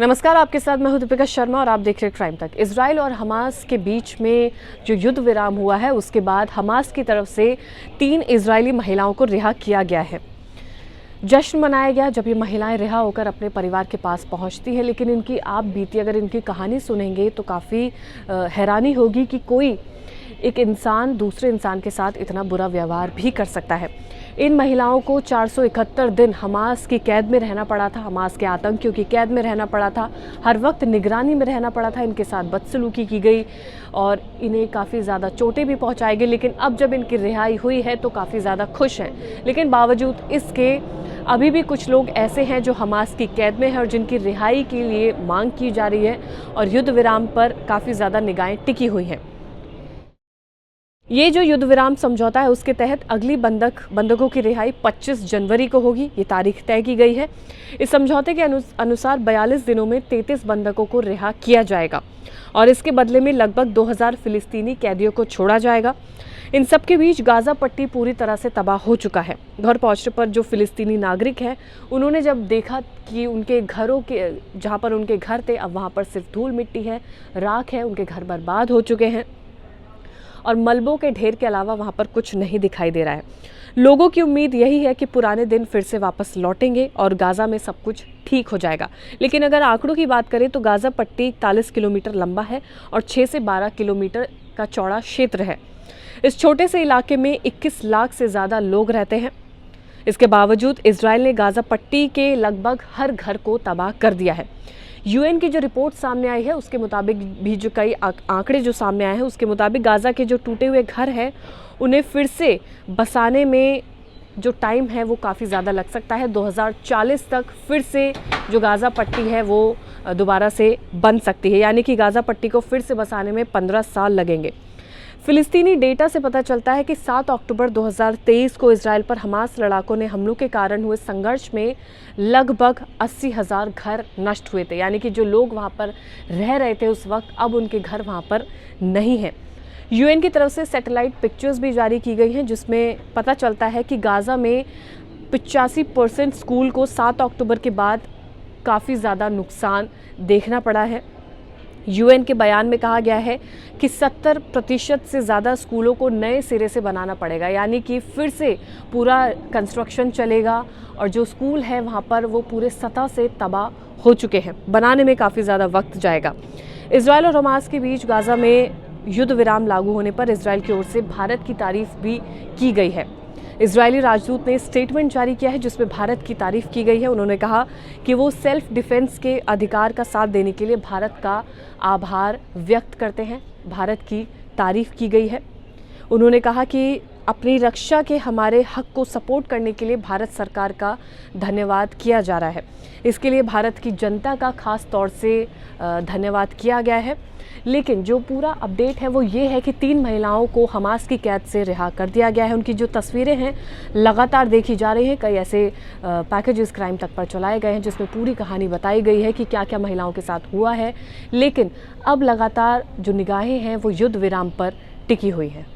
नमस्कार, आपके साथ मैं हूं दीपिका शर्मा और आप देख रहे हैं क्राइम तक। इजराइल और हमास के बीच में जो युद्ध विराम हुआ है उसके बाद हमास की तरफ से 3 इजरायली महिलाओं को रिहा किया गया है। जश्न मनाया गया जब ये महिलाएं रिहा होकर अपने परिवार के पास पहुंचती हैं, लेकिन इनकी आप बीती अगर इनकी कहानी सुनेंगे तो काफ़ी हैरानी होगी कि कोई एक इंसान दूसरे इंसान के साथ इतना बुरा व्यवहार भी कर सकता है। इन महिलाओं को 471 दिन हमास की कैद में रहना पड़ा था, हमास के आतंकियों की कैद में रहना पड़ा था, हर वक्त निगरानी में रहना पड़ा था, इनके साथ बदसलूकी की गई और इन्हें काफ़ी ज़्यादा चोटें भी पहुंचाई गई। लेकिन अब जब इनकी रिहाई हुई है तो काफ़ी ज़्यादा खुश हैं। लेकिन बावजूद इसके अभी भी कुछ लोग ऐसे हैं जो हमास की कैद में हैं और जिनकी रिहाई के लिए मांग की जा रही है और युद्ध विराम पर काफ़ी ज़्यादा निगाहें टिकी हुई हैं। ये जो युद्ध विराम समझौता है उसके तहत अगली बंधकों की रिहाई 25 जनवरी को होगी, ये तारीख तय की गई है। इस समझौते के अनुसार 42 दिनों में 33 बंधकों को रिहा किया जाएगा और इसके बदले में लगभग 2000 फिलिस्तीनी कैदियों को छोड़ा जाएगा। इन सब के बीच गाजा पट्टी पूरी तरह से तबाह हो चुका है। घर पहुंचने पर जो फिलिस्तीनी नागरिक हैं उन्होंने जब देखा कि उनके घरों के जहां पर उनके घर थे अब वहां पर सिर्फ धूल मिट्टी है, राख है, उनके घर बर्बाद हो चुके हैं और मलबों के ढेर के अलावा वहाँ पर कुछ नहीं दिखाई दे रहा है। लोगों की उम्मीद यही है कि पुराने दिन फिर से वापस लौटेंगे और गाज़ा में सब कुछ ठीक हो जाएगा। लेकिन अगर आंकड़ों की बात करें तो गाज़ा पट्टी 41 किलोमीटर लंबा है और 6 से 12 किलोमीटर का चौड़ा क्षेत्र है। इस छोटे से इलाके में 21 लाख से ज़्यादा लोग रहते हैं। इसके बावजूद इजराइल ने गाज़ा पट्टी के लगभग हर घर को तबाह कर दिया है। यूएन की जो रिपोर्ट सामने आई है उसके मुताबिक भी जो कई आंकड़े जो सामने आए हैं उसके मुताबिक गाज़ा के जो टूटे हुए घर हैं उन्हें फिर से बसाने में जो टाइम है वो काफ़ी ज़्यादा लग सकता है। 2040 तक फिर से जो गाज़ा पट्टी है वो दोबारा से बन सकती है, यानी कि गाज़ा पट्टी को फिर से बसाने में 15 साल लगेंगे। फिलिस्तीनी डेटा से पता चलता है कि 7 अक्टूबर 2023 को इजराइल पर हमास लड़ाकों ने हमलों के कारण हुए संघर्ष में लगभग 80,000 घर नष्ट हुए थे, यानी कि जो लोग वहां पर रह रहे थे उस वक्त अब उनके घर वहां पर नहीं हैं। यूएन की तरफ से सैटेलाइट पिक्चर्स भी जारी की गई हैं जिसमें पता चलता है कि गाज़ा में 85% स्कूल को 7 अक्टूबर के बाद काफ़ी ज़्यादा नुकसान देखना पड़ा है। यूएन के बयान में कहा गया है कि 70% से ज़्यादा स्कूलों को नए सिरे से बनाना पड़ेगा, यानी कि फिर से पूरा कंस्ट्रक्शन चलेगा और जो स्कूल है वहाँ पर वो पूरे सतह से तबाह हो चुके हैं, बनाने में काफ़ी ज़्यादा वक्त जाएगा। इजराइल और हमास के बीच गाज़ा में युद्ध विराम लागू होने पर इजराइल की ओर से भारत की तारीफ भी की गई है। इजरायली राजदूत ने स्टेटमेंट जारी किया है जिसमें भारत की तारीफ की गई है। उन्होंने कहा कि वो सेल्फ डिफेंस के अधिकार का साथ देने के लिए भारत का आभार व्यक्त करते हैं। भारत की तारीफ की गई है। उन्होंने कहा कि अपनी रक्षा के हमारे हक को सपोर्ट करने के लिए भारत सरकार का धन्यवाद किया जा रहा है। इसके लिए भारत की जनता का खास तौर से धन्यवाद किया गया है। लेकिन जो पूरा अपडेट है वो ये है कि 3 महिलाओं को हमास की कैद से रिहा कर दिया गया है। उनकी जो तस्वीरें हैं लगातार देखी जा रही हैं। कई ऐसे पैकेजेस क्राइम तक पर चलाए गए हैं जिसमें पूरी कहानी बताई गई है कि क्या क्या महिलाओं के साथ हुआ है। लेकिन अब लगातार जो निगाहें हैं वो युद्ध विराम पर टिकी हुई हैं।